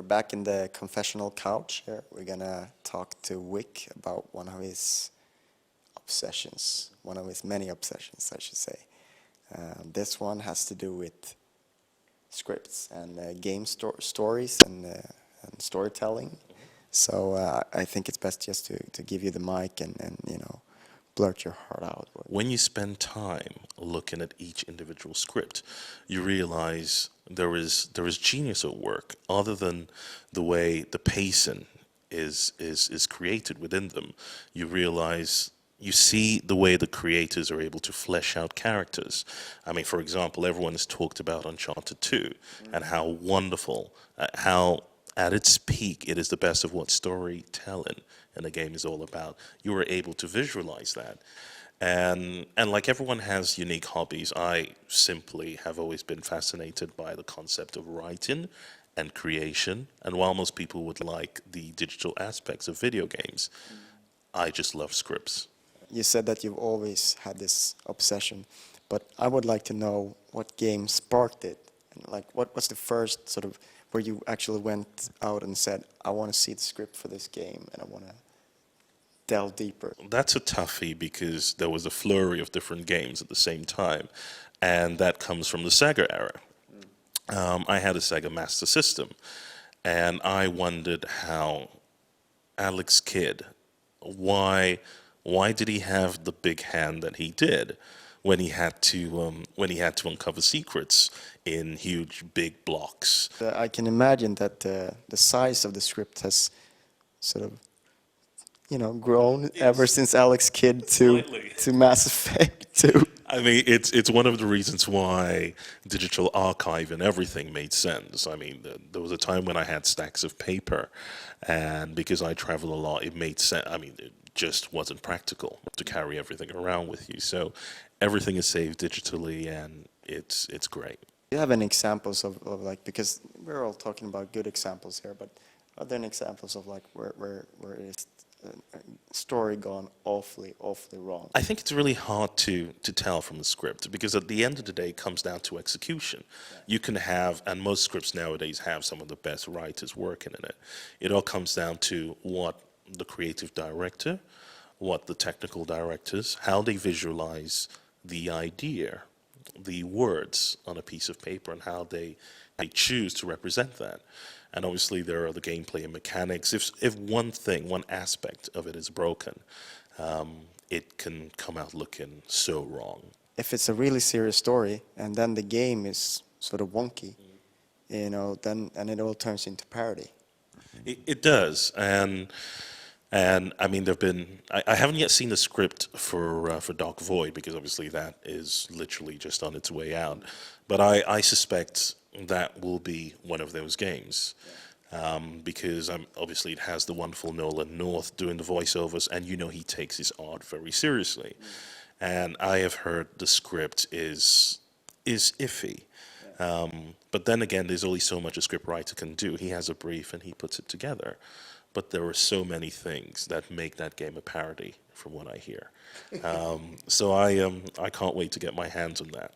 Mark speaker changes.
Speaker 1: back in the confessional couch here. We're gonna talk to Vic about one of his obsessions, one of his many obsessions, I should say. This one has to do with scripts and game stories and storytelling. So I think it's best just to give you the mic and you know, blurt your heart out.
Speaker 2: When you spend time looking at each individual script, you realize there is genius at work other than the way the pacing is created within them. You realize, you see the way the creators are able to flesh out characters. I mean, for example, everyone has talked about Uncharted 2 and how wonderful, how at its peak it is the best of what storytelling in a game is all about. You were able to visualize that. And like everyone has unique hobbies, I simply have always been fascinated by the concept of writing and creation. And while most people would like the digital aspects of video games, I just love scripts.
Speaker 1: You said that you've always had this obsession, but I would like to know what game sparked it. And like, what's the first sort of where you actually went out and said, I want to see the script for this game and I want to delve deeper?
Speaker 2: That's a toughie because there was a flurry of different games at the same time, and that comes from the Sega era. I had a Sega Master System, and I wondered how Alex Kidd, why did he have the big hand that he did when he had to uncover secrets in huge big blocks?
Speaker 1: I can imagine that the size of the script has sort of, you know, grown ever since Alex Kidd to Mass Effect 2.
Speaker 2: I mean, it's one of the reasons why digital archive and everything made sense. I mean, there was a time when I had stacks of paper, and because I travel a lot, it made sense. I mean, it just wasn't practical to carry everything around with you. So everything is saved digitally, and it's great.
Speaker 1: Do you have any examples of like, because we're all talking about good examples here, but are there any examples of like where it's story gone awfully wrong?
Speaker 2: I think it's really hard to tell from the script because at the end of the day it comes down to execution. Yeah. You can have, and most scripts nowadays have some of the best writers working in it. It all comes down to what the creative director, what the technical directors, how they visualize the idea, the words on a piece of paper, and how they choose to represent that. And obviously there are the gameplay and mechanics. If one thing, one aspect of it is broken, it can come out looking so wrong.
Speaker 1: If it's a really serious story and then the game is sort of wonky, you know, then it all turns into parody.
Speaker 2: It does, and I mean, I haven't yet seen the script for Dark Void because obviously that is literally just on its way out. But I suspect that will be one of those games because obviously it has the wonderful Nolan North doing the voiceovers, and you know he takes his art very seriously. And I have heard the script is iffy. But then again, there's only so much a scriptwriter can do. He has a brief and he puts it together. But there are so many things that make that game a parody, from what I hear. So I can't wait to get my hands on that.